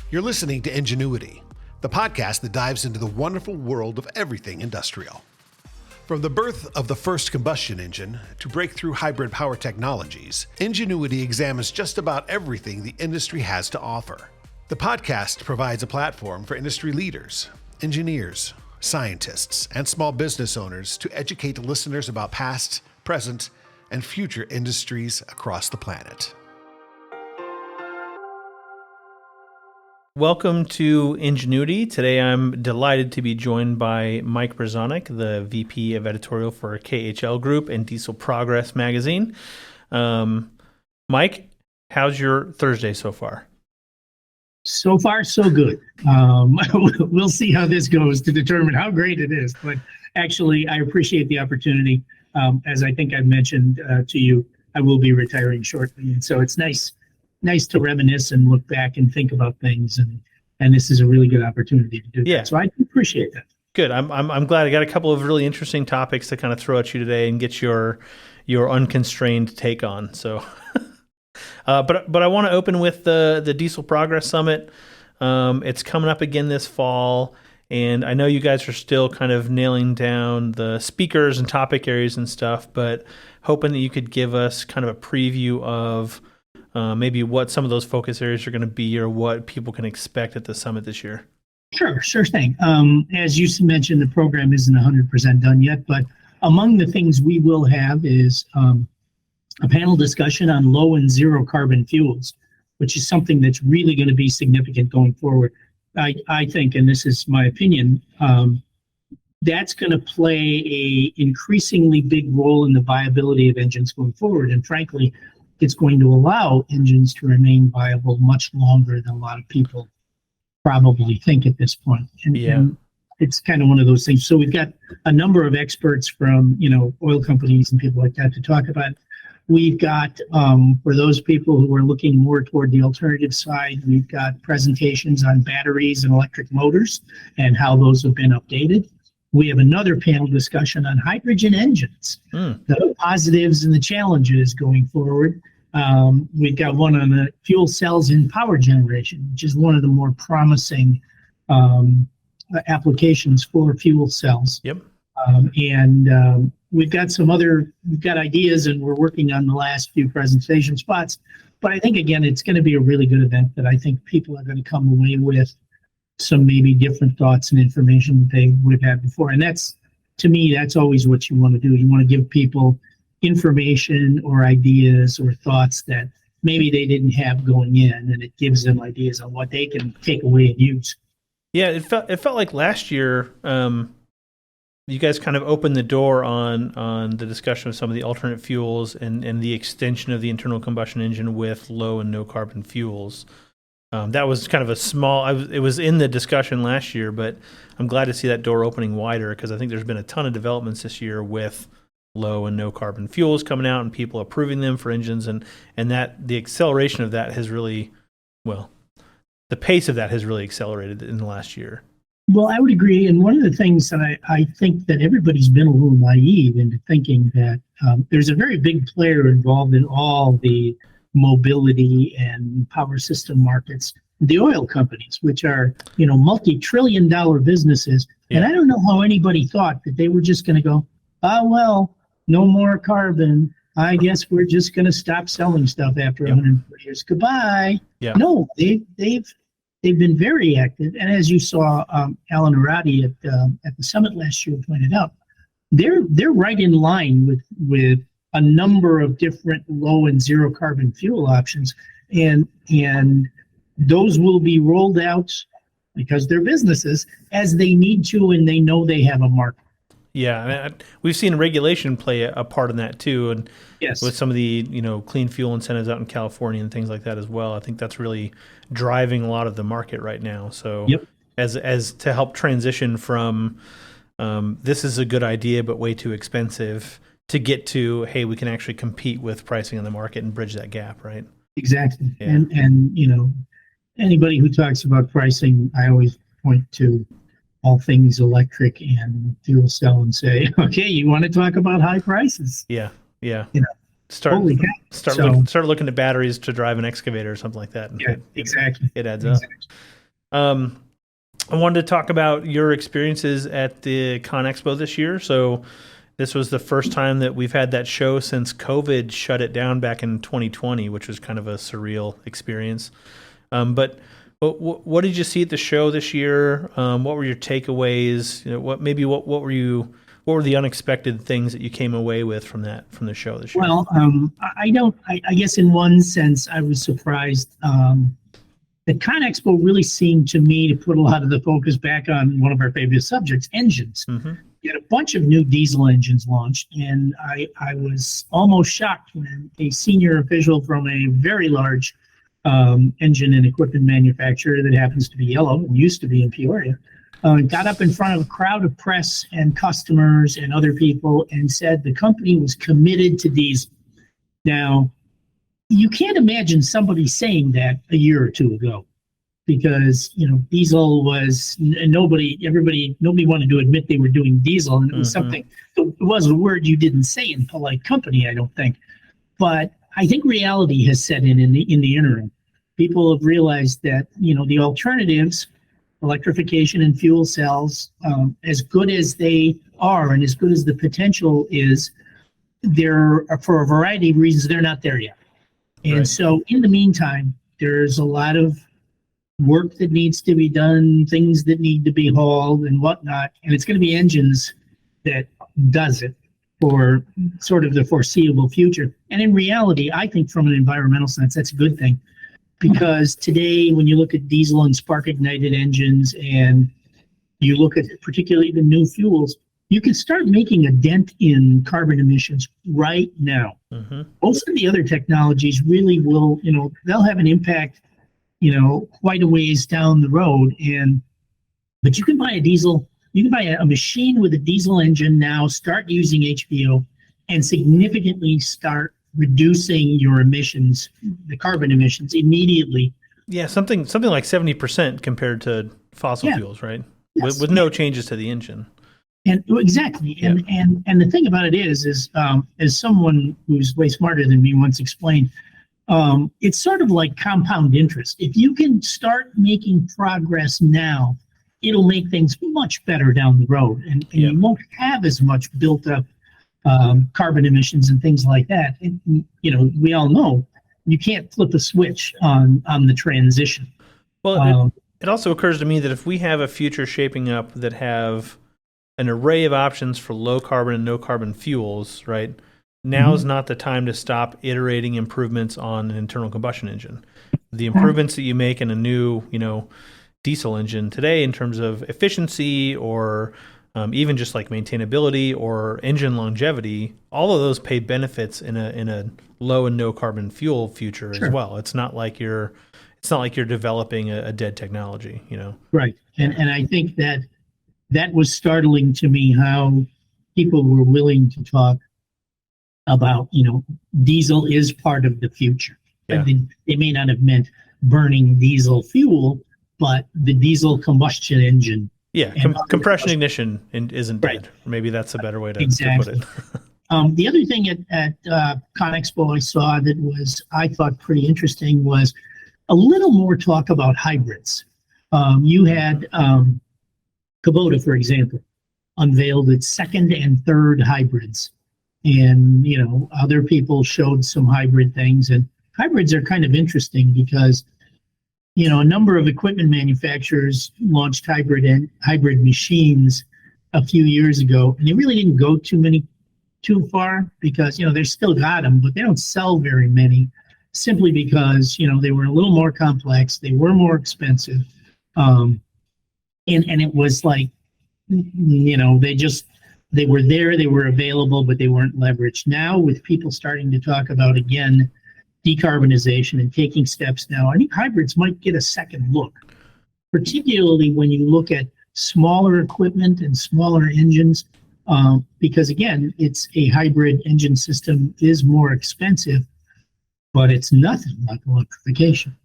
You're listening to Engineuity, the podcast that dives into the wonderful world of everything industrial. From the birth of the first combustion engine to breakthrough hybrid power technologies, Engineuity examines just about everything the industry has to offer. The podcast provides a platform for industry leaders, engineers, scientists, and small business owners to educate listeners about past, present, and future industries across the planet. Welcome to Engineuity. Today I'm delighted to be joined by Mike Brezonick, the VP of Editorial for KHL Group and Diesel Progress magazine. Mike, how's your Thursday so far? So far, so good. We'll see how this goes to determine how great it is. But actually, I appreciate the opportunity. As I think I've mentioned to you, I will be retiring shortly. And so it's nice to reminisce and look back and think about things. And this is a really good opportunity to do that. So I appreciate that. Good. I'm glad I got a couple of really interesting topics to kind of throw at you today and get your unconstrained take on. So, but I want to open with the Diesel Progress Summit. It's coming up again this fall. And I know you guys are still kind of nailing down the speakers and topic areas and stuff, but hoping that you could give us kind of a preview of maybe what some of those focus areas are going to be or what people can expect at the summit this year. Sure thing. As you mentioned, the program isn't 100% done yet, but among the things we will have is a panel discussion on low and zero carbon fuels, which is something that's really going to be significant going forward. I think, and this is my opinion, that's going to play a increasingly big role in the viability of engines going forward. And frankly, it's going to allow engines to remain viable much longer than a lot of people probably think at this point. And it's kind of one of those things. So we've got a number of experts from, oil companies and people like that to talk about. We've got, for those people who are looking more toward the alternative side, we've got presentations on batteries and electric motors and how those have been updated. We have another panel discussion on hydrogen engines, the positives and the challenges going forward. We've got one on the fuel cells in power generation, which is one of the more promising applications for fuel cells. Yep. We've got ideas, and we're working on the last few presentation spots. But I think, again, it's going to be a really good event that I think people are going to come away with some maybe different thoughts and information that they would have had before. And to me, that's always what you want to do. You want to give people information or ideas or thoughts that maybe they didn't have going in, and it gives them ideas on what they can take away and use. Yeah, it felt like last year, you guys kind of opened the door on the discussion of some of the alternate fuels and the extension of the internal combustion engine with low and no carbon fuels. That was kind of it was in the discussion last year, but I'm glad to see that door opening wider because I think there's been a ton of developments this year with low and no carbon fuels coming out and people approving them for engines and that the acceleration of that has really, the pace of that has really accelerated in the last year. Well, I would agree. And one of the things that I think that everybody's been a little naive into thinking that there's a very big player involved in all the mobility and power system markets, the oil companies, which are, multi-trillion-dollar businesses. Yeah. And I don't know how anybody thought that they were just going to go, no more carbon. I guess we're just going to stop selling stuff after 140 years. Goodbye. Yeah. No, they've been very active, and as you saw, Alan Arati at the summit last year pointed out, they're right in line with a number of different low and zero carbon fuel options, and those will be rolled out because they're businesses as they need to, and they know they have a market. Yeah, we've seen regulation play a part in that too, and with some of the clean fuel incentives out in California and things like that as well. I think that's really driving a lot of the market right now. So as to help transition from this is a good idea but way too expensive to get to, hey, we can actually compete with pricing on the market and bridge that gap, right? Exactly. Yeah. And anybody who talks about pricing, I always point to all things electric and fuel cell and say, okay, you want to talk about high prices? Yeah. Start looking at batteries to drive an excavator or something like that. And exactly. It adds up. I wanted to talk about your experiences at the ConExpo this year. So this was the first time that we've had that show since COVID shut it down back in 2020, which was kind of a surreal experience. But what did you see at the show this year? What were your takeaways? What were the unexpected things that you came away with from the show this year? Well, I guess in one sense I was surprised. The ConExpo really seemed to me to put a lot of the focus back on one of our favorite subjects, engines. Mm-hmm. You had a bunch of new diesel engines launched, and I was almost shocked when a senior official from a very large engine and equipment manufacturer that happens to be yellow and used to be in Peoria, got up in front of a crowd of press and customers and other people and said the company was committed to diesel. Now, you can't imagine somebody saying that a year or two ago, because diesel was nobody wanted to admit they were doing diesel, and it was something. It was a word you didn't say in polite company, I don't think. But I think reality has set in the interim. People have realized that the alternatives, electrification and fuel cells, as good as they are and as good as the potential is, they're, for a variety of reasons, they're not there yet. And Right. So in the meantime, there's a lot of work that needs to be done, things that need to be hauled and whatnot. And it's going to be engines that does it for sort of the foreseeable future. And in reality, I think from an environmental sense, that's a good thing. Because today, when you look at diesel and spark ignited engines, and you look at particularly the new fuels, you can start making a dent in carbon emissions right now. Mm-hmm. Most of the other technologies really will, they'll have an impact, quite a ways down the road. But you can buy a machine with a diesel engine now, start using HBO, and significantly start reducing your emissions, the carbon emissions, immediately. Yeah, something like 70% compared to fossil fuels, right? Yes. With no changes to the engine. And exactly. Yeah. And the thing about it is as someone who's way smarter than me once explained, it's sort of like compound interest. If you can start making progress now, it'll make things much better down the road, and you won't have as much built up carbon emissions and things like that. And, we all know you can't flip a switch on the transition. Well, it also occurs to me that if we have a future shaping up that have an array of options for low carbon and no carbon fuels, right? Now is not the time to stop iterating improvements on an internal combustion engine. The improvements that you make in a new, diesel engine today in terms of efficiency or even just like maintainability or engine longevity, all of those pay benefits in a low and no carbon fuel future as well. It's not like you're developing a dead technology, Right. And I think that was startling to me, how people were willing to talk about, diesel is part of the future. Yeah. I think they may not have meant burning diesel fuel, but the diesel combustion engine. Yeah, compression ignition isn't dead. Maybe that's a better way to put it. The other thing at ConExpo I saw that I thought pretty interesting was a little more talk about hybrids. You had Kubota, for example, unveiled its second and third hybrids. And, other people showed some hybrid things. And hybrids are kind of interesting because, a number of equipment manufacturers launched hybrid machines a few years ago. And they really didn't go too far because, they still got them, but they don't sell very many, simply because, they were a little more complex. They were more expensive. And it was like, they were there, they were available, but they weren't leveraged. Now, with people starting to talk about, again, decarbonization and taking steps now, I think hybrids might get a second look, particularly when you look at smaller equipment and smaller engines, because, again, it's a hybrid engine system is more expensive, but it's nothing like electrification.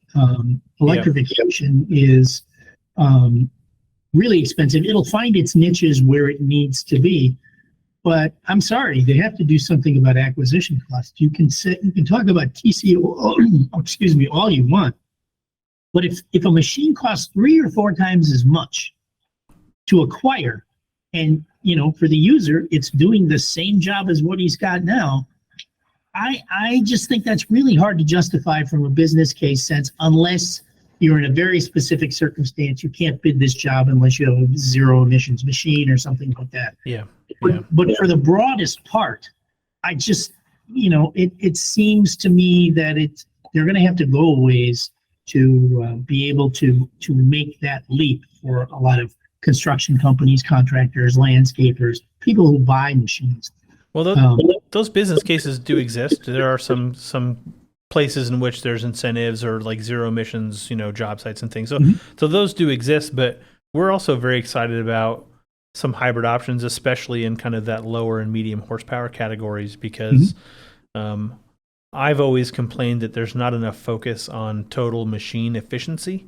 Electrification is really expensive. It'll find its niches where it needs to be, but I'm sorry, they have to do something about acquisition costs. You can talk about TCO, all you want, But if a machine costs 3 or 4 times as much to acquire, and for the user, it's doing the same job as what he's got now, I just think that's really hard to justify from a business case sense, unless you're in a very specific circumstance. You can't bid this job unless you have a zero emissions machine or something like that. Yeah. But for the broadest part, I just, it seems to me that they're going to have to go a ways to be able to make that leap for a lot of construction companies, contractors, landscapers, people who buy machines. Well, those business cases do exist. There are some places in which there's incentives or like zero emissions, job sites and things. So, so those do exist, but we're also very excited about some hybrid options, especially in kind of that lower and medium horsepower categories, because I've always complained that there's not enough focus on total machine efficiency,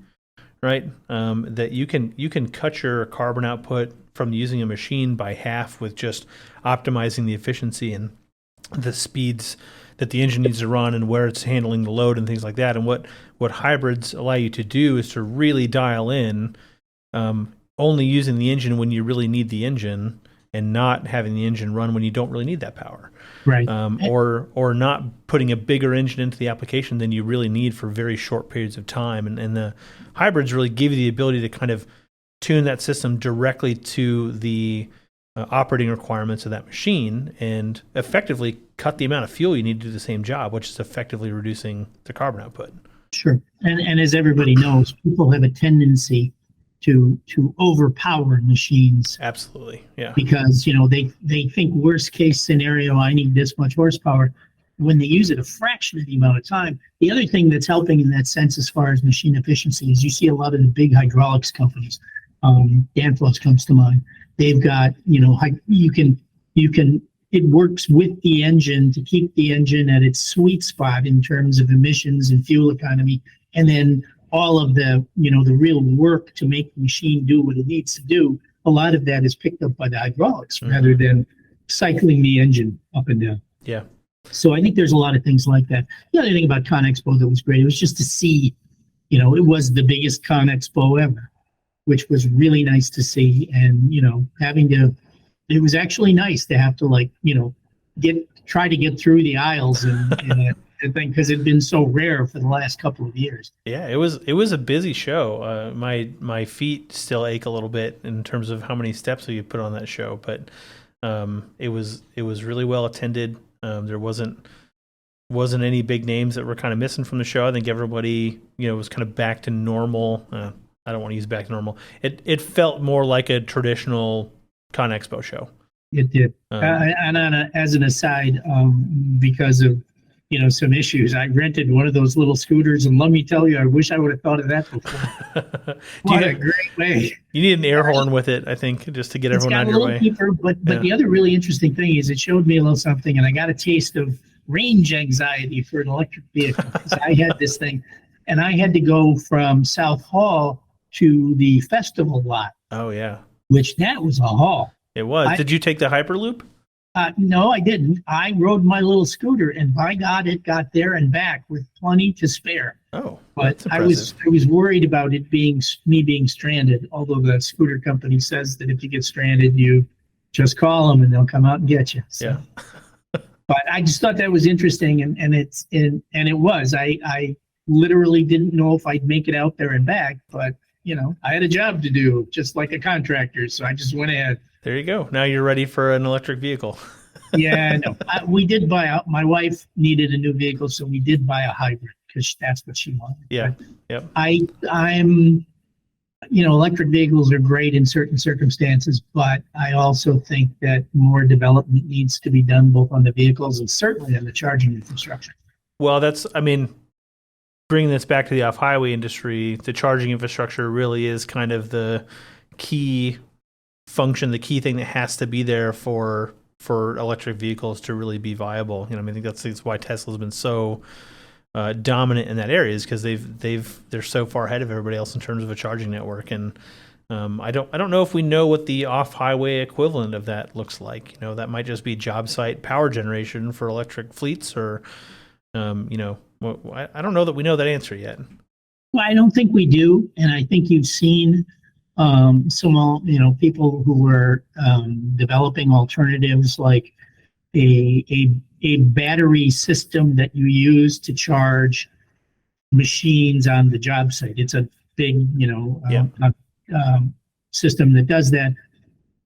right? That you can cut your carbon output from using a machine by half with just optimizing the efficiency and the speeds that the engine needs to run and where it's handling the load and things like that. And what hybrids allow you to do is to really dial in only using the engine when you really need the engine, and not having the engine run when you don't really need that power. Right. Or not putting a bigger engine into the application than you really need for very short periods of time. And the hybrids really give you the ability to kind of tune that system directly to the operating requirements of that machine and effectively cut the amount of fuel you need to do the same job, which is effectively reducing the carbon output. Sure. And as everybody knows, people have a tendency to overpower machines. Absolutely. Yeah. Because, they think worst case scenario, I need this much horsepower, when they use it a fraction of the amount of time. The other thing that's helping in that sense as far as machine efficiency is you see a lot of the big hydraulics companies. Danfoss comes to mind. They've got, it works with the engine to keep the engine at its sweet spot in terms of emissions and fuel economy. And then all of the, the real work to make the machine do what it needs to do, a lot of that is picked up by the hydraulics rather than cycling the engine up and down. Yeah. So I think there's a lot of things like that. The other thing about ConExpo that was great, it was just to see, it was the biggest ConExpo ever, which was really nice to see. And, it was actually nice to have to try to get through the aisles and because it'd been so rare for the last couple of years. Yeah, it was a busy show. My feet still ache a little bit in terms of how many steps you put on that show, but it was really well attended. There wasn't any big names that were kind of missing from the show. I think everybody was kind of back to normal. I don't want to use back to normal. It felt more like a traditional ConExpo show. It did. As an aside, because of some issues, I rented one of those little scooters, and let me tell you, I wish I would have thought of that before. What a great way! You need an air horn with it, I think, just to get everyone out of your way. Deeper, but the other really interesting thing is it showed me a little something, and I got a taste of range anxiety for an electric vehicle. I had this thing, and I had to go from South Hall to the festival lot. Oh yeah, which that was a haul. It was. Did you take the Hyperloop? No, I didn't. I rode my little scooter, and by God, it got there and back with plenty to spare. Oh, but I was worried about it being stranded. Although the scooter company says that if you get stranded, you just call them and they'll come out and get you. So. Yeah. But I just thought that was interesting, and it was. I literally didn't know if I'd make it out there and back, but I had a job to do, just like a contractor, so I just went ahead. There you go. Now you're ready for an electric vehicle. Yeah, no. We did buy my wife needed a new vehicle, so we did buy a hybrid because that's what she wanted. Yeah. But yep. I'm electric vehicles are great in certain circumstances, but I also think that more development needs to be done both on the vehicles and certainly on the charging infrastructure. Well, bringing this back to the off-highway industry, the charging infrastructure really is kind of the key function, the key thing that has to be there for electric vehicles to really be viable. I think that's why Tesla's been so dominant in that area, is because they're so far ahead of everybody else in terms of a charging network. And I don't know if we know what the off-highway equivalent of that looks like. That might just be job site power generation for electric fleets, or I don't know that we know that answer yet. Well, I don't think we do, and I think you've seen some, people who are developing alternatives like a battery system that you use to charge machines on the job site. It's a big, system that does that.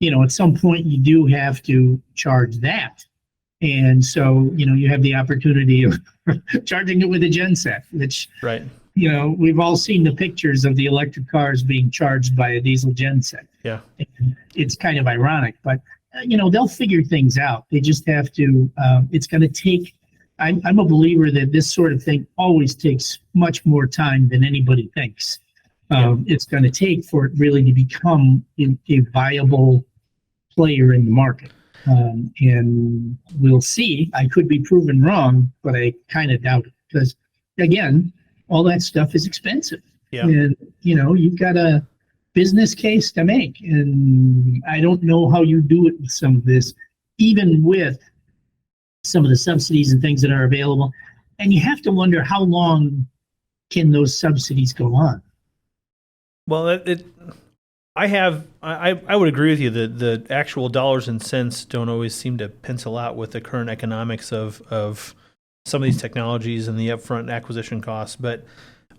At some point you do have to charge that. And so, you have the opportunity of charging it with a genset, which, Right. We've all seen the pictures of the electric cars being charged by a diesel genset. Yeah. And it's kind of ironic, but, they'll figure things out. They just have to, it's going to take, I'm a believer that this sort of thing always takes much more time than anybody thinks. It's going to take for it really to become a viable player in the market. And we'll see. I could be proven wrong, but I kind of doubt it because, again, all that stuff is expensive. Yeah. And, you've got a business case to make. And I don't know how you do it with some of this, even with some of the subsidies and things that are available. And you have to wonder how long can those subsidies go on? Well, I would agree with you that the actual dollars and cents don't always seem to pencil out with the current economics of some of these technologies and the upfront acquisition costs. But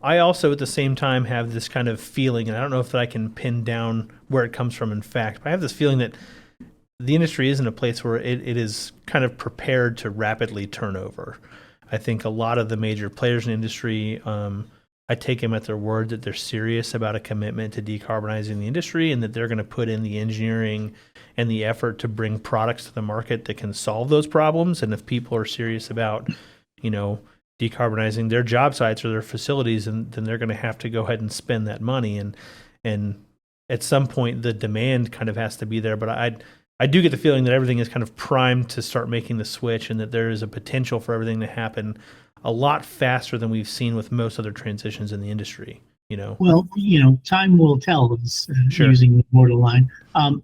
I also at the same time have this kind of feeling, and I don't know if I can pin down where it comes from in fact, but I have this feeling that the industry is in a place where it is kind of prepared to rapidly turn over. I think a lot of the major players in the industry, I take them at their word that they're serious about a commitment to decarbonizing the industry and that they're going to put in the engineering and the effort to bring products to the market that can solve those problems. And if people are serious about, decarbonizing their job sites or their facilities, and then they're going to have to go ahead and spend that money. And at some point, the demand kind of has to be there. But I do get the feeling that everything is kind of primed to start making the switch and that there is a potential for everything to happen a lot faster than we've seen with most other transitions in the industry, Well, time will tell, Sure. Using the mortal line.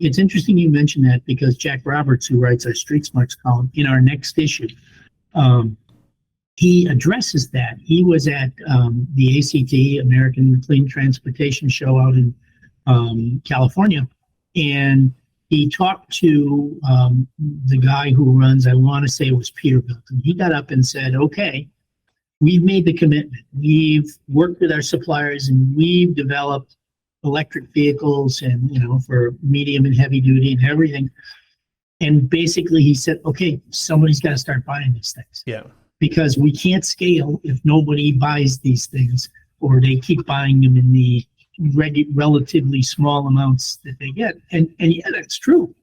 It's interesting you mentioned that because Jack Roberts, who writes our Street Smarts column, in our next issue, he addresses that. He was at the ACT, American Clean Transportation Show out in California, and he talked to the guy who runs, I want to say it was Peterbilt, and he got up and said, okay, we've made the commitment. We've worked with our suppliers and we've developed electric vehicles and, for medium and heavy duty and everything. And basically he said, okay, somebody's got to start buying these things. Yeah. Because we can't scale if nobody buys these things or they keep buying them in the relatively small amounts that they get. And yeah, that's true.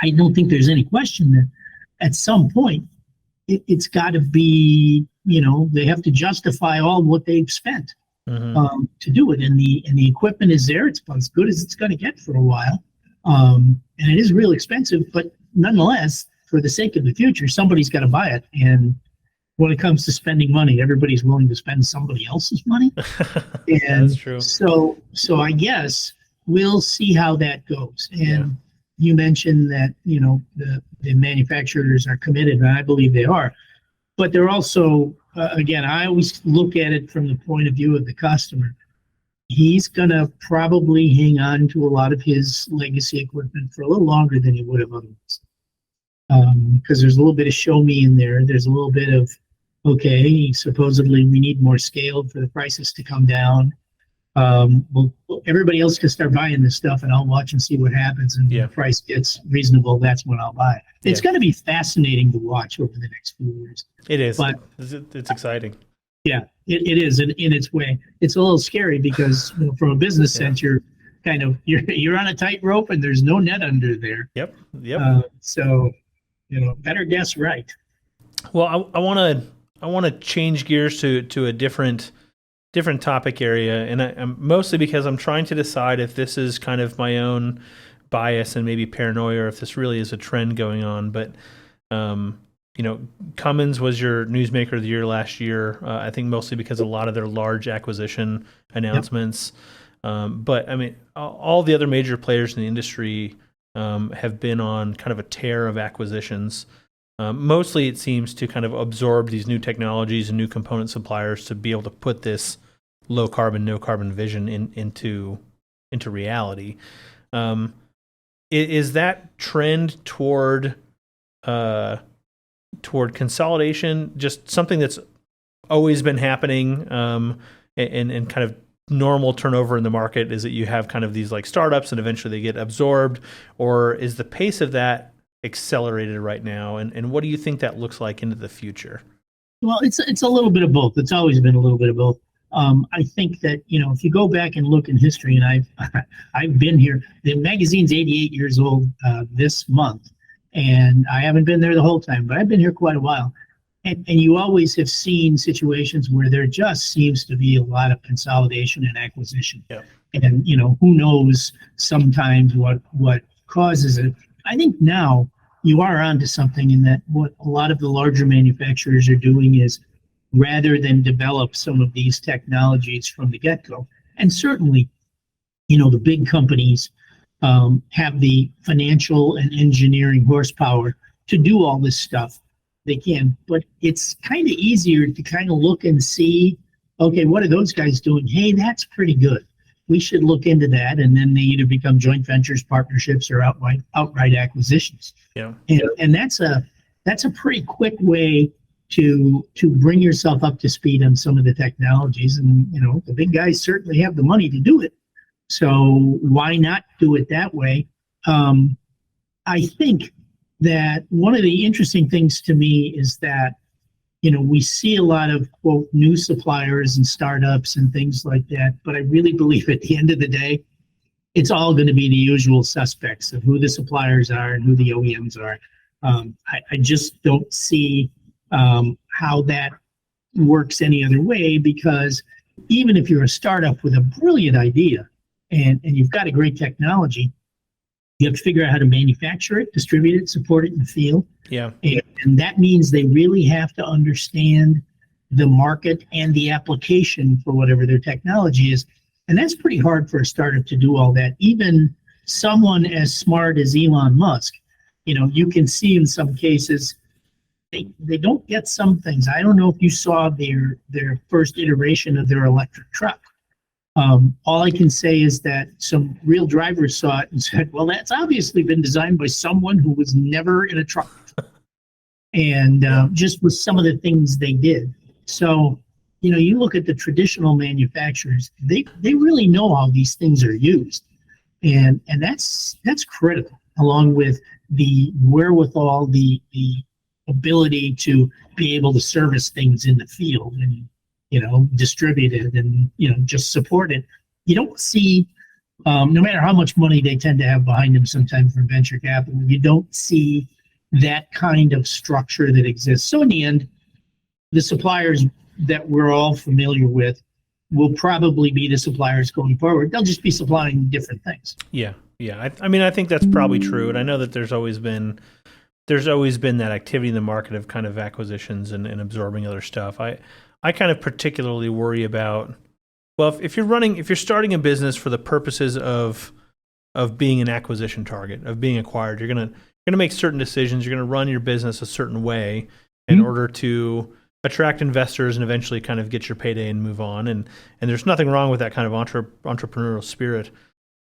I don't think there's any question that at some point it's got to be, they have to justify all what they've spent to do it. And the equipment is there. It's about as good as it's going to get for a while. And it is real expensive, but nonetheless, for the sake of the future, somebody's got to buy it. And when it comes to spending money, everybody's willing to spend somebody else's money. And that's true. So I guess we'll see how that goes. And you mentioned that, the manufacturers are committed, and I believe they are. But they're also, again, I always look at it from the point of view of the customer. He's going to probably hang on to a lot of his legacy equipment for a little longer than he would have otherwise. Because there's a little bit of show me in there. There's a little bit of, okay, supposedly we need more scale for the prices to come down. Well, everybody else can start buying this stuff, and I'll watch and see what happens. And when the price gets reasonable, that's when I'll buy it. It's going to be fascinating to watch over the next few years. It is. But it's exciting. Yeah, it is in its way. It's a little scary because from a business sense, you're on a tightrope and there's no net under there. Yep. So, better guess right. Well, I want to change gears to a different topic area, and I'm mostly because I'm trying to decide if this is kind of my own bias and maybe paranoia, or if this really is a trend going on. But Cummins was your newsmaker of the year last year. I think mostly because of a lot of their large acquisition announcements. But I mean, all the other major players in the industry have been on kind of a tear of acquisitions. Mostly it seems to kind of absorb these new technologies and new component suppliers to be able to put this low carbon, no carbon vision into reality. Is that trend toward consolidation just something that's always been happening, and kind of normal turnover in the market is that you have kind of these like startups and eventually they get absorbed, or is the pace of that accelerated right now? And what do you think that looks like into the future? Well, it's a little bit of both. It's always been a little bit of both. I think that, if you go back and look in history, and I've been here, the magazine's 88 years old this month, and I haven't been there the whole time, but I've been here quite a while. And you always have seen situations where there just seems to be a lot of consolidation and acquisition. Yeah. And, who knows sometimes what causes it. I think now you are onto something in that what a lot of the larger manufacturers are doing is, rather than develop some of these technologies from the get-go, and certainly, the big companies have the financial and engineering horsepower to do all this stuff. They can, but it's kind of easier to kind of look and see, okay, what are those guys doing? Hey, that's pretty good. We should look into that. And then they either become joint ventures, partnerships, or outright acquisitions. Yeah. And that's a pretty quick way to bring yourself up to speed on some of the technologies. And, the big guys certainly have the money to do it. So why not do it that way? I think that one of the interesting things to me is that, we see a lot of, quote, new suppliers and startups and things like that. But I really believe at the end of the day, it's all going to be the usual suspects of who the suppliers are and who the OEMs are. I just don't see how that works any other way, because even if you're a startup with a brilliant idea and you've got a great technology, you have to figure out how to manufacture it, distribute it, support it in the field. Yeah. And that means they really have to understand the market and the application for whatever their technology is. And that's pretty hard for a startup to do all that. Even someone as smart as Elon Musk, you can see in some cases, they don't get some things. I don't know if you saw their first iteration of their electric truck. All I can say is that some real drivers saw it and said, well, that's obviously been designed by someone who was never in a truck. And just with some of the things they did. So, you look at the traditional manufacturers, they really know how these things are used. And that's critical, along with the wherewithal, the ability to be able to service things in the field and, distribute it and, just support it. You don't see, no matter how much money they tend to have behind them sometimes from venture capital, you don't see that kind of structure that exists. So in the end, the suppliers that we're all familiar with will probably be the suppliers going forward. They'll just be supplying different things. Yeah. Yeah. I think that's probably true. And I know that there's always been that activity in the market of kind of acquisitions and absorbing other stuff. I kind of particularly worry about, well, if you're starting a business for the purposes of being an acquisition target, of being acquired, you're gonna make certain decisions. You're gonna run your business a certain way in order to attract investors and eventually kind of get your payday and move on. And there's nothing wrong with that kind of entrepreneurial spirit.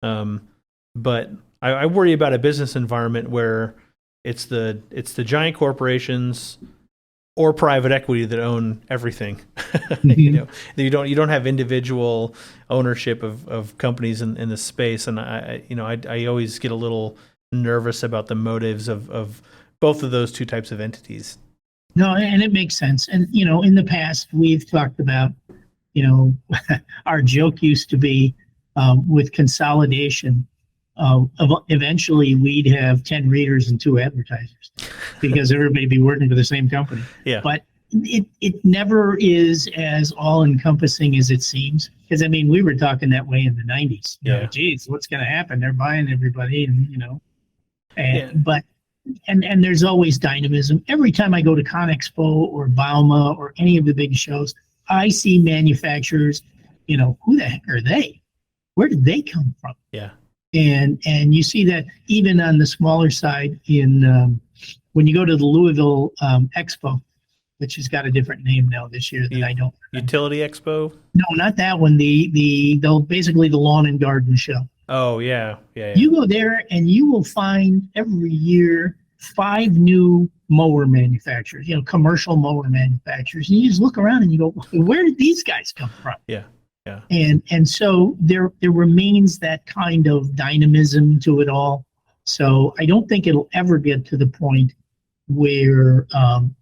But I worry about a business environment where it's the giant corporations or private equity that own everything. You don't have individual ownership of companies in this space. And I always get a little nervous about the motives of both of those two types of entities. No, and it makes sense. And, in the past, we've talked about, our joke used to be with consolidation, eventually we'd have 10 readers and 2 advertisers because everybody be working for the same company. Yeah. But it never is as all-encompassing as it seems. Because, we were talking that way in the 90s. Geez, what's going to happen? They're buying everybody, and there's always dynamism. Every time I go to ConExpo or Bauma or any of the big shows, I see manufacturers, who the heck are they? Where did they come from? Yeah. And you see that even on the smaller side when you go to the Louisville Expo, which has got a different name now this year that I don't remember. Utility Expo? No, not that one. Basically the lawn and garden show. Oh, yeah. You go there and you will find every year 5 new mower manufacturers, commercial mower manufacturers. And you just look around and you go, where did these guys come from? Yeah. And so there remains that kind of dynamism to it all. So I don't think it'll ever get to the point where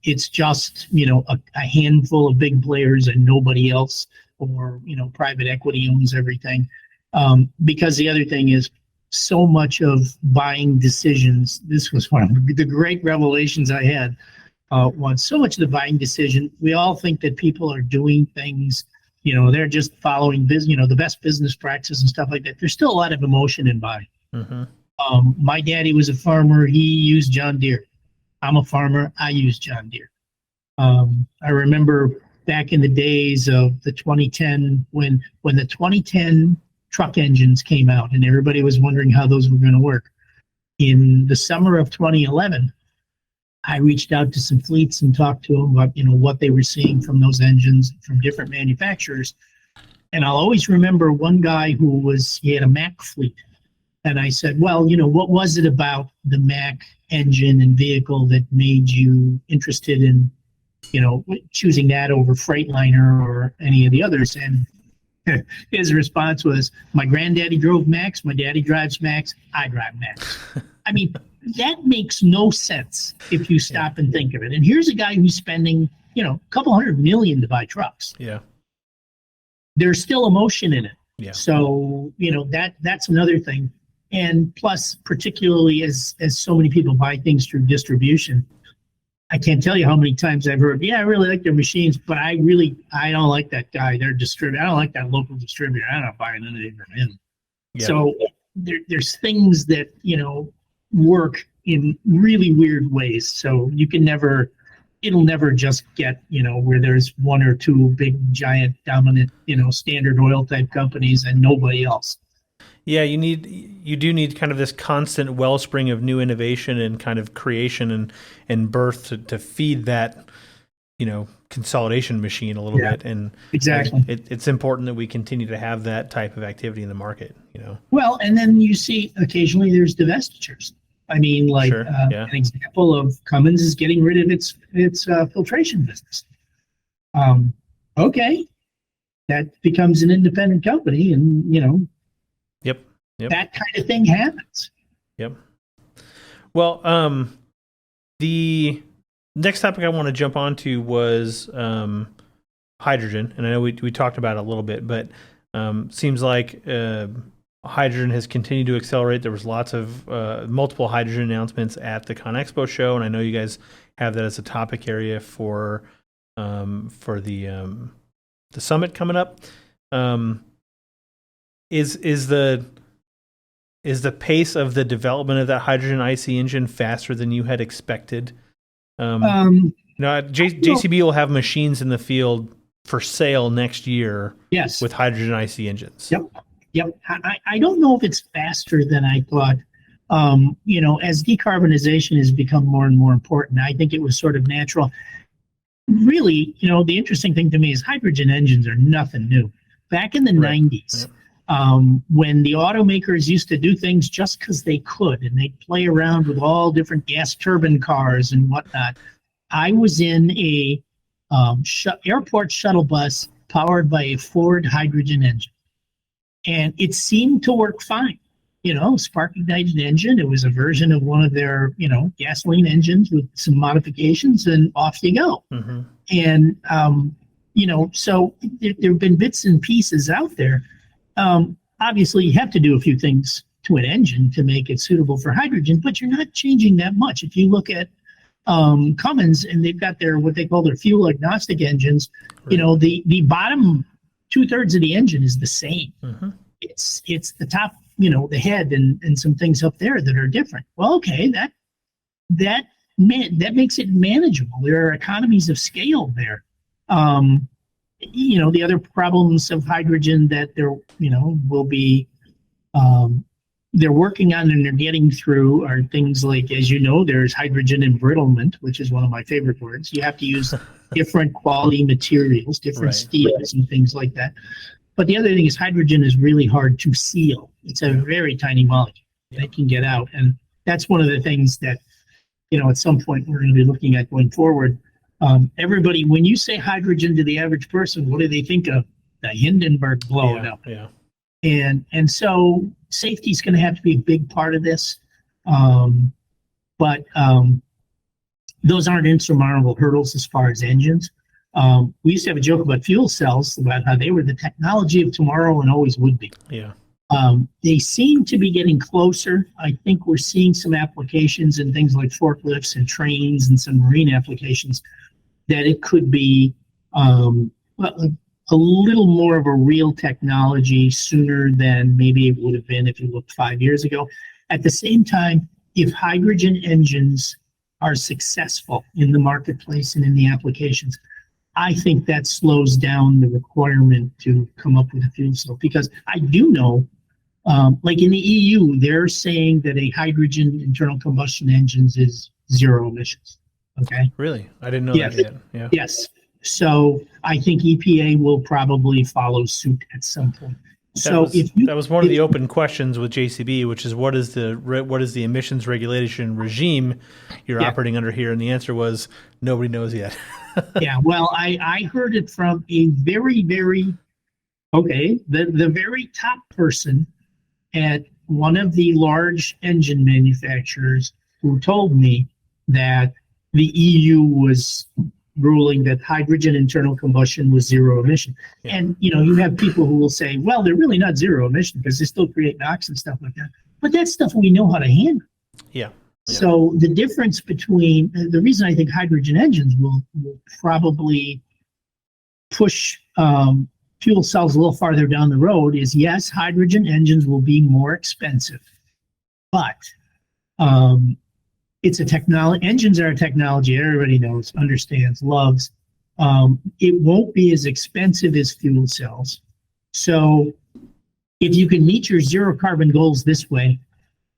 it's just, a handful of big players and nobody else, or, private equity owns everything. Because the other thing is, so much of buying decisions, this was one of the great revelations I had once. So much of the buying decision, we all think that people are doing things, they're just following business, the best business practices and stuff like that. There's still a lot of emotion in buying. Mm-hmm. My daddy was a farmer. He used John Deere. I'm a farmer. I use John Deere. I remember back in the days of the 2010, when the 2010 truck engines came out and everybody was wondering how those were going to work. In the summer of 2011, I reached out to some fleets and talked to them about, what they were seeing from those engines from different manufacturers. And I'll always remember one guy he had a Mack fleet. And I said, well, what was it about the Mack engine and vehicle that made you interested in, choosing that over Freightliner or any of the others? And his response was, my granddaddy drove Macks, my daddy drives Macks, I drive Macks. I mean, that makes no sense if you stop and think of it. And here's a guy who's spending, a couple $100 million to buy trucks. Yeah. There's still emotion in it. Yeah. So, that's another thing. And plus, particularly as so many people buy things through distribution, I can't tell you how many times I've heard, I really like their machines, but I don't like that guy, their distributor. I don't like that local distributor. I'm not buying anything from him. Yeah. So there's things that, work in really weird ways. So it'll never just get, where there's one or two big, giant, dominant, Standard Oil type companies and nobody else. Yeah, you do need kind of this constant wellspring of new innovation and kind of creation and birth to feed that, consolidation machine a little bit. And exactly, it's important that we continue to have that type of activity in the market. Well, and then you see occasionally there's divestitures. I mean, like Sure, yeah. An example of Cummins is getting rid of its filtration business. Okay, that becomes an independent company, and Yep. that kind of thing happens. Yep. Well, the next topic I want to jump onto was hydrogen, and I know we talked about it a little bit, but seems like hydrogen has continued to accelerate. There was lots of multiple hydrogen announcements at the ConExpo show, and I know you guys have that as a topic area for the summit coming up. Is the pace of the development of that hydrogen IC engine faster than you had expected? JCB will have machines in the field for sale next year. Yes, with hydrogen IC engines. Yep. I don't know if it's faster than I thought. As decarbonization has become more and more important, I think it was sort of natural. Really, the interesting thing to me is hydrogen engines are nothing new. Back in the 90s, when the automakers used to do things just because they could, and they'd play around with all different gas turbine cars and whatnot, I was in a airport shuttle bus powered by a Ford hydrogen engine. And it seemed to work fine. Spark ignited engine. It was a version of one of their, gasoline engines with some modifications, and off you go. Mm-hmm. And, so there have been bits and pieces out there. Obviously, you have to do a few things to an engine to make it suitable for hydrogen, but you're not changing that much. If you look at Cummins, and they've got what they call their fuel agnostic engines, right. The bottom 2/3 of the engine is the same. Mm-hmm. It's the top, the head and some things up there that are different. Well, okay, that makes it manageable. There are economies of scale there. The other problems of hydrogen that there, will be they're working on and they're getting through are things like, as you know, there's hydrogen embrittlement, which is one of my favorite words. You have to use different quality materials, different Right. steels and things like that. But the other thing is hydrogen is really hard to seal. It's a very tiny molecule that can get out. And that's one of the things that, at some point we're going to be looking at going forward. Everybody, when you say hydrogen to the average person, what do they think of? The Hindenburg blowing up. Yeah. And so safety is going to have to be a big part of this. But those aren't insurmountable hurdles as far as engines. We used to have a joke about fuel cells, about how they were the technology of tomorrow and always would be. Yeah. They seem to be getting closer. I think we're seeing some applications in things like forklifts and trains and some marine applications that it could be a little more of a real technology sooner than maybe it would have been if you looked 5 years ago. At the same time, if hydrogen engines are successful in the marketplace and in the applications, I think that slows down the requirement to come up with a fuel cell, because I do know, like in the EU, they're saying that a hydrogen internal combustion engines is zero emissions. Okay. Really? I didn't know Yes. that yet. Yeah. Yes. So I think EPA will probably follow suit at some point. That was one of the open questions with JCB, which is what is the emissions regulation regime you're operating under here? And the answer was nobody knows yet. Yeah, well, I heard it from a very, very, the very top person at one of the large engine manufacturers, who told me that the EU was ruling that hydrogen internal combustion was zero emission. Yeah. And, you have people who will say, well, they're really not zero emission because they still create NOx and stuff like that. But that's stuff we know how to handle. Yeah. So the difference between, the reason I think hydrogen engines will probably push fuel cells a little farther down the road is, yes, hydrogen engines will be more expensive, but it's a technology. Engines are a technology everybody knows, understands, loves. It won't be as expensive as fuel cells. So if you can meet your zero carbon goals this way,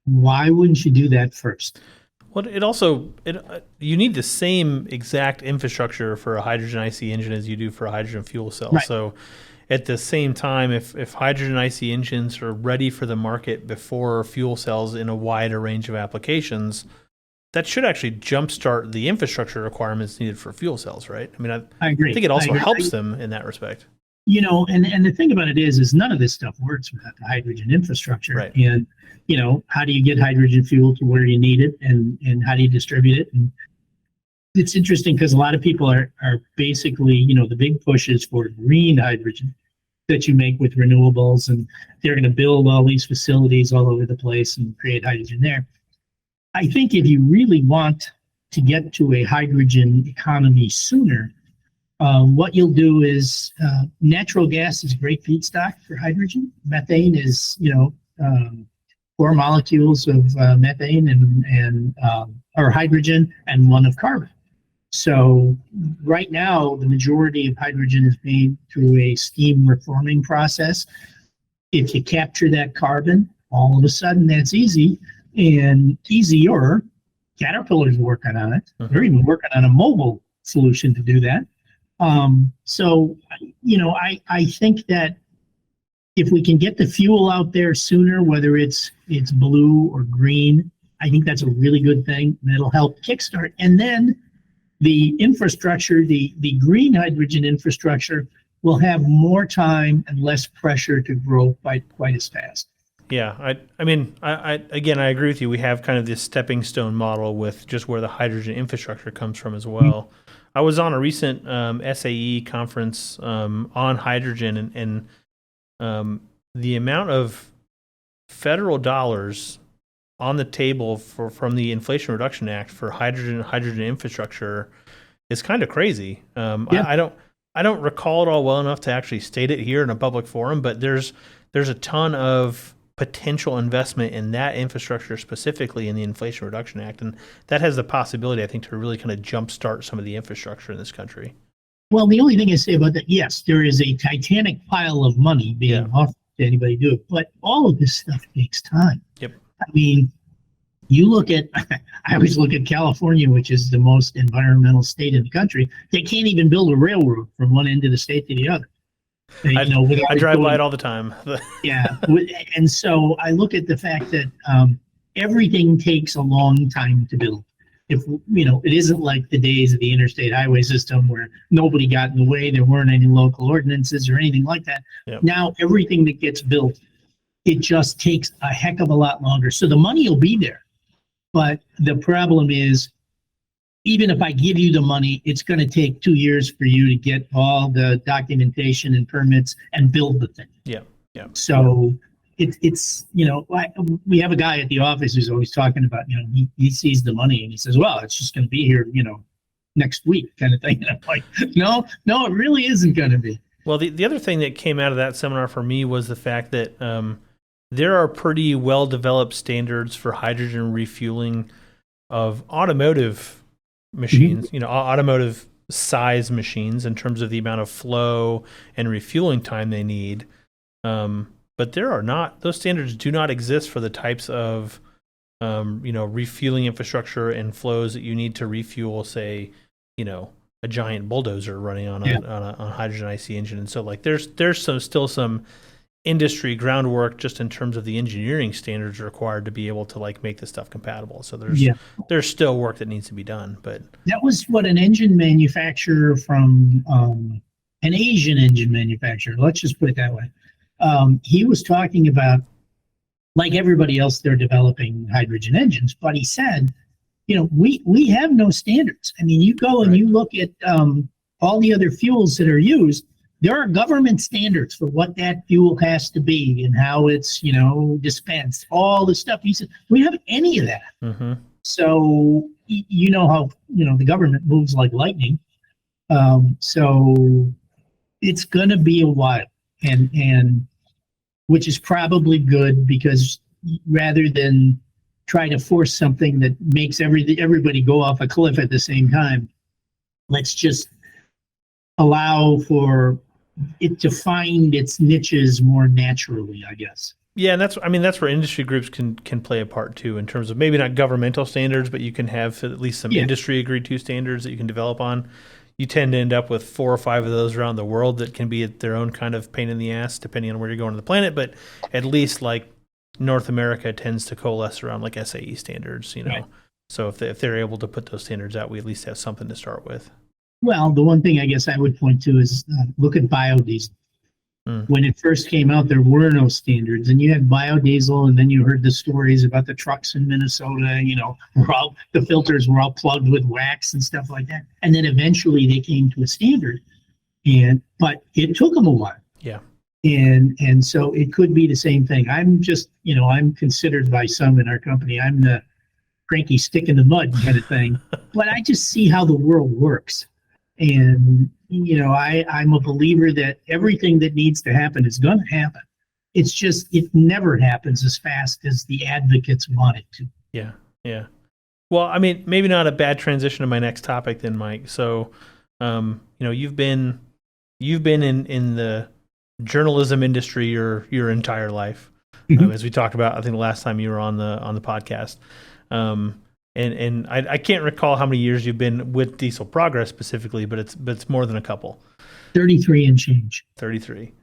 why wouldn't you do that first? Well, you need the same exact infrastructure for a hydrogen IC engine as you do for a hydrogen fuel cell. Right. So at the same time, if hydrogen IC engines are ready for the market before fuel cells in a wider range of applications, that should actually jumpstart the infrastructure requirements needed for fuel cells, right? I mean, I agree. I think it also agree. helps them in that respect. And the thing about it is none of this stuff works without the hydrogen infrastructure. Right. And, how do you get hydrogen fuel to where you need it, and how do you distribute it? And it's interesting because a lot of people are basically, the big push is for green hydrogen that you make with renewables, and they're going to build all these facilities all over the place and create hydrogen there. I think if you really want to get to a hydrogen economy sooner, what you'll do is natural gas is great feedstock for hydrogen. Methane is, 4 molecules of methane and or hydrogen and 1 of carbon. So right now, the majority of hydrogen is made through a steam reforming process. If you capture that carbon, all of a sudden that's easy and easier. Caterpillar's working on it. They're even working on a mobile solution to do that. So, I think that if we can get the fuel out there sooner, whether it's blue or green, I think that's a really good thing. And it'll help kickstart. And then the infrastructure, the green hydrogen infrastructure, will have more time and less pressure to grow quite as fast. Yeah, I mean, I agree with you. We have kind of this stepping stone model with just where the hydrogen infrastructure comes from as well. I was on a recent SAE conference on hydrogen, and the amount of federal dollars on the table from the Inflation Reduction Act for hydrogen infrastructure is kind of crazy. I don't recall it all well enough to actually state it here in a public forum, but there's a ton of potential investment in that infrastructure, specifically in the Inflation Reduction Act, and that has the possibility, I think, to really kind of jumpstart some of the infrastructure in this country. Well, the only thing I say about that, yes, there is a titanic pile of money being offered, to anybody do it. But all of this stuff takes time. Yep. I mean, you look at, I always look at California, which is the most environmental state in the country. They can't even build a railroad from one end of the state to the other. I drive by it all the time. Yeah. And so I look at the fact that everything takes a long time to build. If, it isn't like the days of the interstate highway system where nobody got in the way, there weren't any local ordinances or anything like that. Yep. Now, everything that gets built, it just takes a heck of a lot longer. So the money will be there. But the problem is, even if I give you the money, it's going to take 2 years for you to get all the documentation and permits and build the thing. Yeah. Yeah. So it's we have a guy at the office who's always talking about, he sees the money and he says, well, it's just going to be here, next week kind of thing. And I'm like, no, it really isn't going to be. Well, the other thing that came out of that seminar for me was the fact that there are pretty well-developed standards for hydrogen refueling of automotive machines, automotive size machines in terms of the amount of flow and refueling time they need. But those standards do not exist for the types of, refueling infrastructure and flows that you need to refuel, say, a giant bulldozer running on a hydrogen IC engine. And so there's still some industry groundwork just in terms of the engineering standards required to be able to make this stuff compatible. So there's still work that needs to be done. But that was what an engine manufacturer from an Asian engine manufacturer, let's just put it that way. He was talking about, like everybody else, they're developing hydrogen engines, but he said, we have no standards. I mean, you go and you look at all the other fuels that are used. There are government standards for what that fuel has to be and how it's, dispensed, all the stuff. He said, we don't have any of that. Mm-hmm. So, how, the government moves like lightning. So it's going to be a while, and which is probably good, because rather than try to force something that makes everybody go off a cliff at the same time, let's just allow for it to find its niches more naturally, I guess. Yeah, and that's where industry groups can play a part too, in terms of maybe not governmental standards, but you can have at least some industry agreed to standards that you can develop on. You tend to end up with 4 or 5 of those around the world that can be at their own kind of pain in the ass, depending on where you're going on the planet. But at least North America tends to coalesce around SAE standards, Right. So if they're able to put those standards out, we at least have something to start with. Well, the one thing I guess I would point to is look at biodiesel. When it first came out, there were no standards, and you had biodiesel, and then you heard the stories about the trucks in Minnesota, the filters were all plugged with wax and stuff like that. And then eventually they came to a standard, but it took them a while. Yeah. And so it could be the same thing. I'm just, I'm considered by some in our company, I'm the cranky stick in the mud kind of thing, but I just see how the world works. And, I'm a believer that everything that needs to happen is going to happen. It's just, it never happens as fast as the advocates want it to. Yeah. Yeah. Well, I mean, maybe not a bad transition to my next topic then, Mike. So, you've been in the journalism industry your entire life, as we talked about, I think the last time you were on the podcast. And I can't recall how many years you've been with Diesel Progress specifically, but it's more than a couple. 33 and change. 33.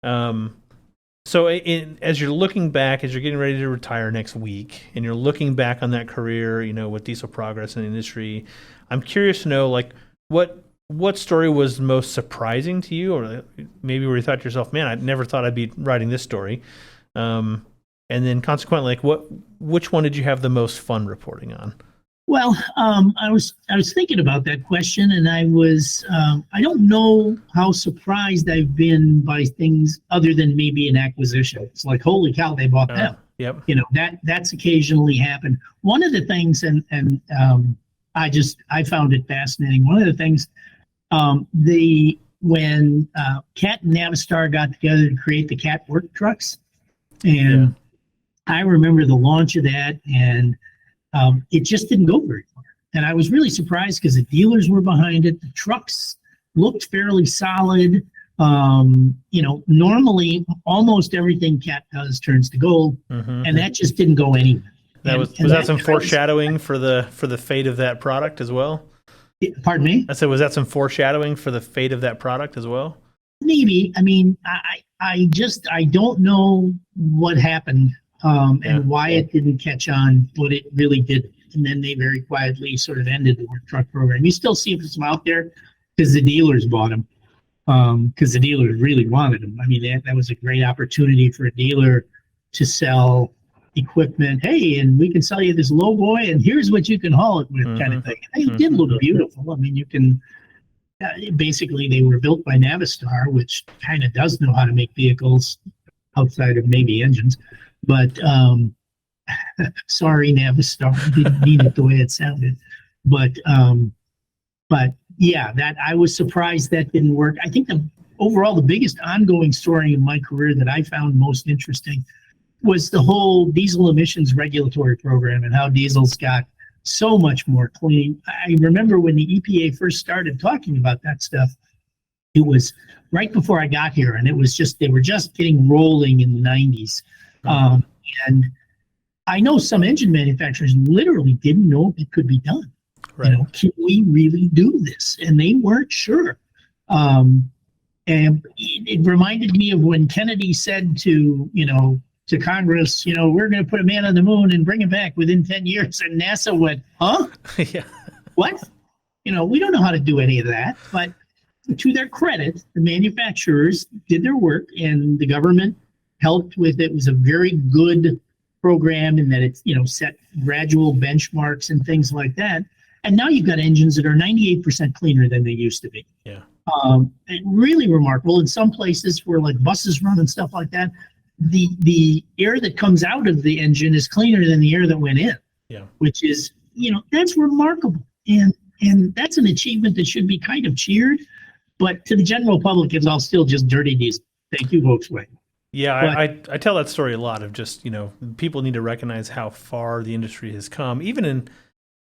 So as you're looking back, as you're getting ready to retire next week, and you're looking back on that career, with Diesel Progress in the industry, I'm curious to know, what story was most surprising to you, or maybe where you thought to yourself, man, I never thought I'd be writing this story. And then consequently, which one did you have the most fun reporting on? Well, I was thinking about that question, and I don't know how surprised I've been by things other than maybe an acquisition. It's like, holy cow, they bought them. Yep. That's occasionally happened. One of the things, and I found it fascinating. One of the things, when Cat and Navistar got together to create the Cat work trucks, and I remember the launch of that, and it just didn't go very far. And I was really surprised because the dealers were behind it. The trucks looked fairly solid. Normally almost everything Cat does turns to gold, and that just didn't go anywhere. Was that some foreshadowing for the fate of that product as well? Pardon me? I said, was that some foreshadowing for the fate of that product as well? Maybe. I mean, I don't know what happened and why it didn't catch on, but it really didn't. And then they very quietly sort of ended the work truck program. You still see some out there because the dealers bought them, because the dealers really wanted them. I mean, that was a great opportunity for a dealer to sell equipment. Hey, and we can sell you this low boy, and here's what you can haul it with, kind of thing. And they did look beautiful. I mean, you can basically, they were built by Navistar, which kind of does know how to make vehicles outside of maybe engines. But sorry, Navistar, I didn't mean it the way it sounded. But yeah, that I was surprised that didn't work. I think overall the biggest ongoing story in my career that I found most interesting was the whole diesel emissions regulatory program and how diesels got so much more clean. I remember when the EPA first started talking about that stuff, it was right before I got here, and it was just, they were just getting rolling in the 90s. And I know some engine manufacturers literally didn't know if it could be done. Right. Can we really do this? And they weren't sure. And it reminded me of when Kennedy said to Congress, we're going to put a man on the moon and bring him back within 10 years. And NASA went, huh? Yeah. What? We don't know how to do any of that. But to their credit, the manufacturers did their work and the government helped with it. It was a very good program in that it's, set gradual benchmarks and things like that. And now you've got engines that are 98% cleaner than they used to be. Yeah. Really remarkable. In some places where like buses run and stuff like that, the air that comes out of the engine is cleaner than the air that went in. Yeah. Which is, that's remarkable. And that's an achievement that should be kind of cheered. But to the general public, it's all still just dirty diesel. Thank you, Volkswagen. Yeah, I tell that story a lot of just, people need to recognize how far the industry has come. Even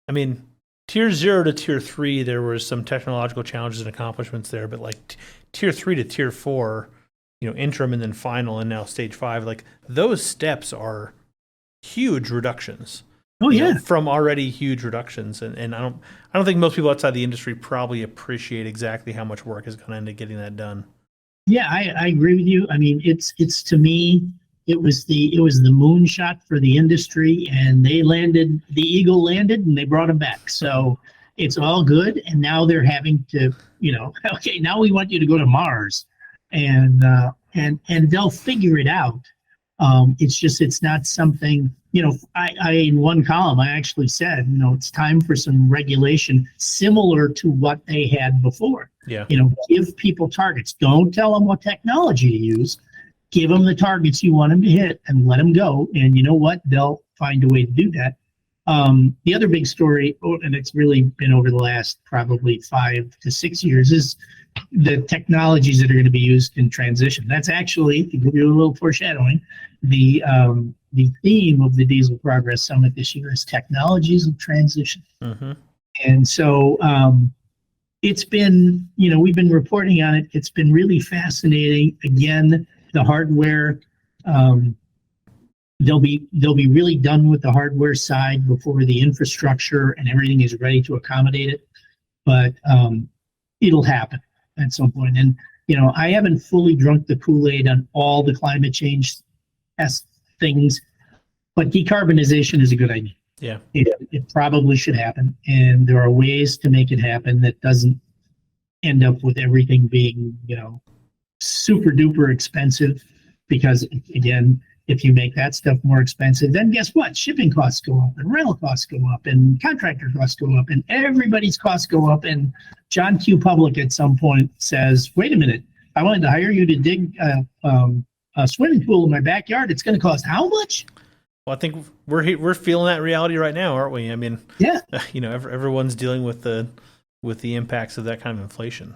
in, tier 0 to tier 3, there were some technological challenges and accomplishments there, but like tier 3 to tier 4, interim and then final and now stage 5, like those steps are huge reductions. Oh yeah. From already huge reductions. And I don't think most people outside the industry probably appreciate exactly how much work has gone into getting that done. Yeah, I agree with you. I mean, it's to me, it was the moonshot for the industry, and the Eagle landed and they brought him back. So it's all good. And now they're having to, okay, now we want you to go to Mars, and they'll figure it out. It's just, it's not something, I in one column, I actually said, it's time for some regulation similar to what they had before. Yeah. Give people targets. Don't tell them what technology to use. Give them the targets you want them to hit and let them go. And you know what? They'll find a way to do that. The other big story, and it's really been over the last probably 5 to 6 years, is the technologies that are going to be used in transition. That's actually, to give you a little foreshadowing, the theme of the Diesel Progress Summit this year is technologies of transition. Mm-hmm. And so it's been, we've been reporting on it. It's been really fascinating. Again, the hardware, they'll be really done with the hardware side before the infrastructure and everything is ready to accommodate it. But it'll happen at some point. And, I haven't fully drunk the Kool-Aid on all the climate change things, but decarbonization is a good idea. Yeah. It probably should happen. And there are ways to make it happen that doesn't end up with everything being, super duper expensive. Because again, if you make that stuff more expensive, then guess what? Shipping costs go up and rental costs go up and contractor costs go up and everybody's costs go up. And John Q. Public at some point says, wait a minute, I wanted to hire you to dig a swimming pool in my backyard. It's going to cost how much? Well, I think we're feeling that reality right now, aren't we? I mean, yeah. Everyone's dealing with the impacts of that kind of inflation.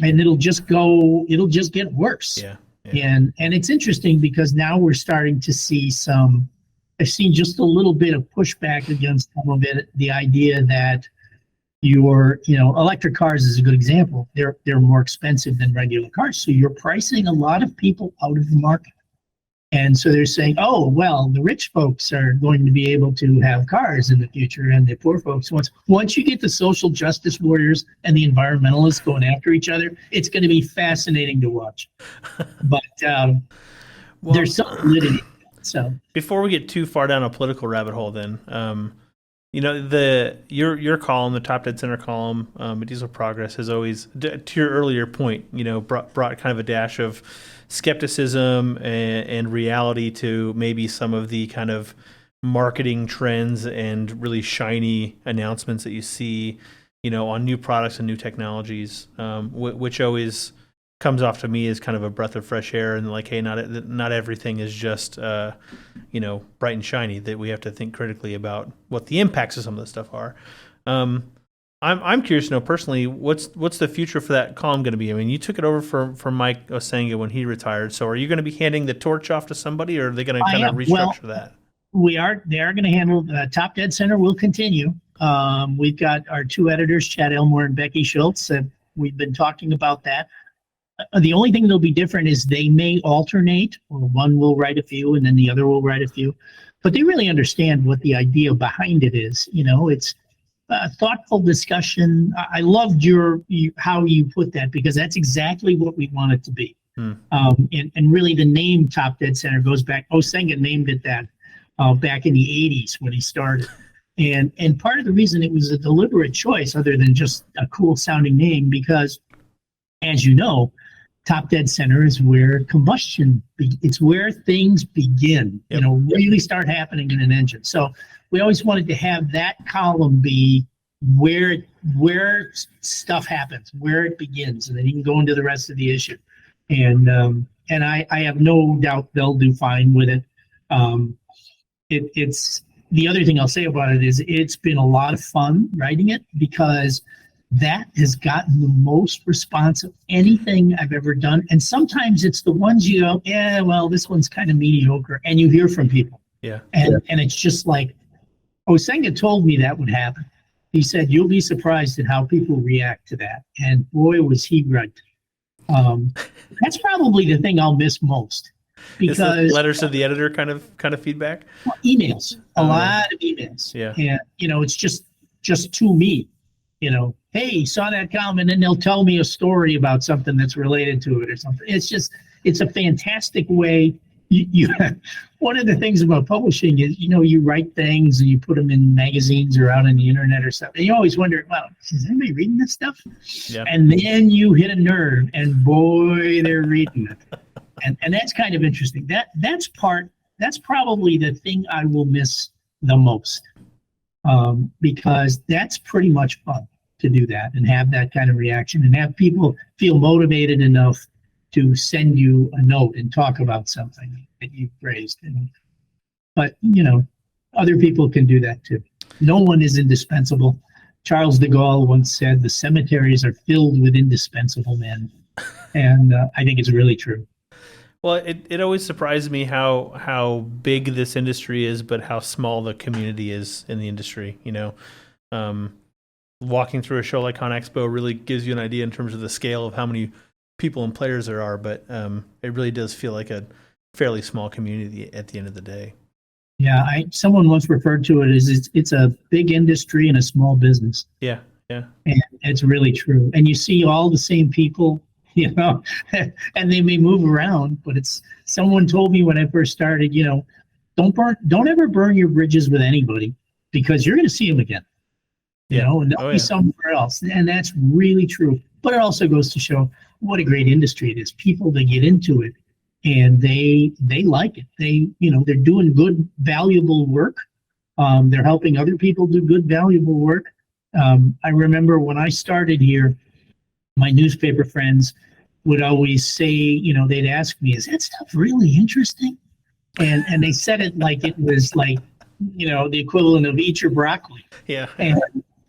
And it'll just get worse. Yeah. And it's interesting because now we're starting to see I've seen just a little bit of pushback against some of it, the idea that, electric cars is a good example. They're more expensive than regular cars, so you're pricing a lot of people out of the market. And so they're saying, oh, well, the rich folks are going to be able to have cars in the future, and the poor folks, once you get the social justice warriors and the environmentalists going after each other, it's going to be fascinating to watch. But there's some validity. So before we get too far down a political rabbit hole, then your column, the Top Dead Center column, at Diesel Progress, has always, to your earlier point, brought kind of a dash of skepticism and reality to maybe some of the kind of marketing trends and really shiny announcements that you see, on new products and new technologies, which always comes off to me as kind of a breath of fresh air, and like, hey, not everything is just bright and shiny, that we have to think critically about what the impacts of some of this stuff are. I'm curious to know personally, what's the future for that column going to be? I mean, you took it over from Mike Brezonick when he retired, so are you going to be handing the torch off to somebody, or are they going to kind of restructure that? They are going to handle Top Dead Center will continue. We've got our two editors, Chad Elmore and Becky Schultz, and we've been talking about that. The only thing that'll be different is they may alternate, or one will write a few and then the other will write a few, but they really understand what the idea behind it is. It's a thoughtful discussion. I loved how you put that, because that's exactly what we want it to be. And really the name Top Dead Center goes back, Osenga named it that back in the 80s when he started. And part of the reason it was a deliberate choice, other than just a cool sounding name, because as you know, Top Dead Center is where it's where things begin, really start happening in an engine. So we always wanted to have that column be where stuff happens, where it begins, and then you can go into the rest of the issue. And I have no doubt they'll do fine with it. It's the other thing I'll say about it is it's been a lot of fun writing it, because that has gotten the most response of anything I've ever done. And sometimes it's the ones you go, yeah, well, this one's kind of mediocre. And you hear from people. Yeah. And it's just like, Osenga told me that would happen. He said, you'll be surprised at how people react to that. And boy, was he right. That's probably the thing I'll miss most. Because letters to the editor kind of feedback? Well, emails. A lot of emails. Yeah. And, it's just to me. Hey, saw that column, and then they'll tell me a story about something that's related to it or something. It's a fantastic way. You one of the things about publishing is, you write things and you put them in magazines or out on the internet or something. And you always wonder, well, is anybody reading this stuff? Yeah. And then you hit a nerve, and boy, they're reading it. And that's kind of interesting. That's probably the thing I will miss the most, because that's pretty much fun to do that and have that kind of reaction and have people feel motivated enough to send you a note and talk about something that you've raised. But other people can do that too. No one is indispensable. Charles de Gaulle once said, the cemeteries are filled with indispensable men. And I think it's really true. Well, it always surprises me how big this industry is, but how small the community is in the industry. Walking through a show like ConExpo really gives you an idea in terms of the scale of how many people and players there are, but it really does feel like a fairly small community at the end of the day. Yeah, someone once referred to it as it's a big industry and a small business. Yeah. And it's really true. And you see all the same people, and they may move around, but someone told me when I first started, don't ever burn your bridges with anybody, because you're going to see them again. And they'll be somewhere else. And that's really true. But it also goes to show what a great industry it is. People that get into it and they like it. They're doing good, valuable work. They're helping other people do good, valuable work. I remember when I started here, my newspaper friends would always say, they'd ask me, is that stuff really interesting? And they said it like it was like, the equivalent of eat your broccoli. Yeah.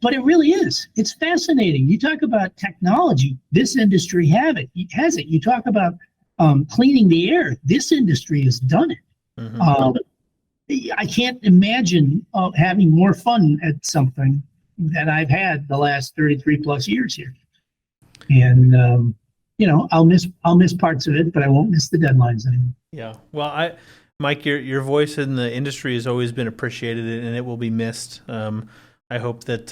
But it really is. It's fascinating. You talk about technology. This industry has it. You talk about cleaning the air. This industry has done it. Mm-hmm. I can't imagine having more fun at something that I've had the last 33 plus years here. And, I'll miss parts of it, but I won't miss the deadlines anymore. Yeah. Well, Mike, your voice in the industry has always been appreciated, and it will be missed. I hope that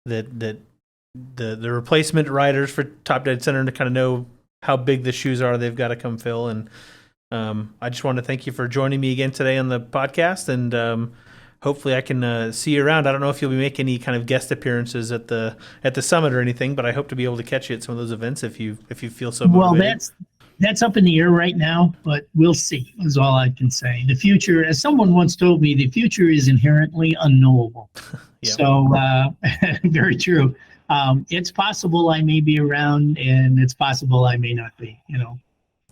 the replacement riders for Top Dead Center to kind of know how big the shoes are they've got to come fill. And I just want to thank you for joining me again today on the podcast, and hopefully I can see you around. I don't know if you'll be making any kind of guest appearances at the summit or anything, but I hope to be able to catch you at some of those events if you feel so motivated. Well, that's up in the air right now, but we'll see, is all I can say. The future, as someone once told me, the future is inherently unknowable. Yeah. So, very true. It's possible I may be around, and it's possible I may not be.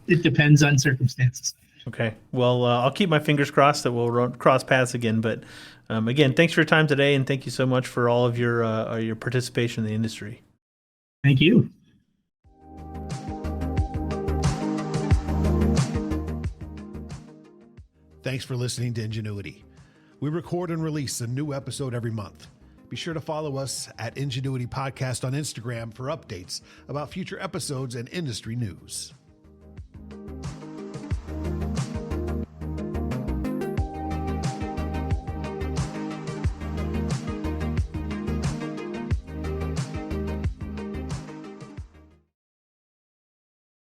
It depends on circumstances. Okay. Well, I'll keep my fingers crossed that we'll cross paths again. But again, thanks for your time today, and thank you so much for all of your participation in the industry. Thank you. Thanks for listening to Engineuity. We record and release a new episode every month. Be sure to follow us at Engineuity Podcast on Instagram for updates about future episodes and industry news.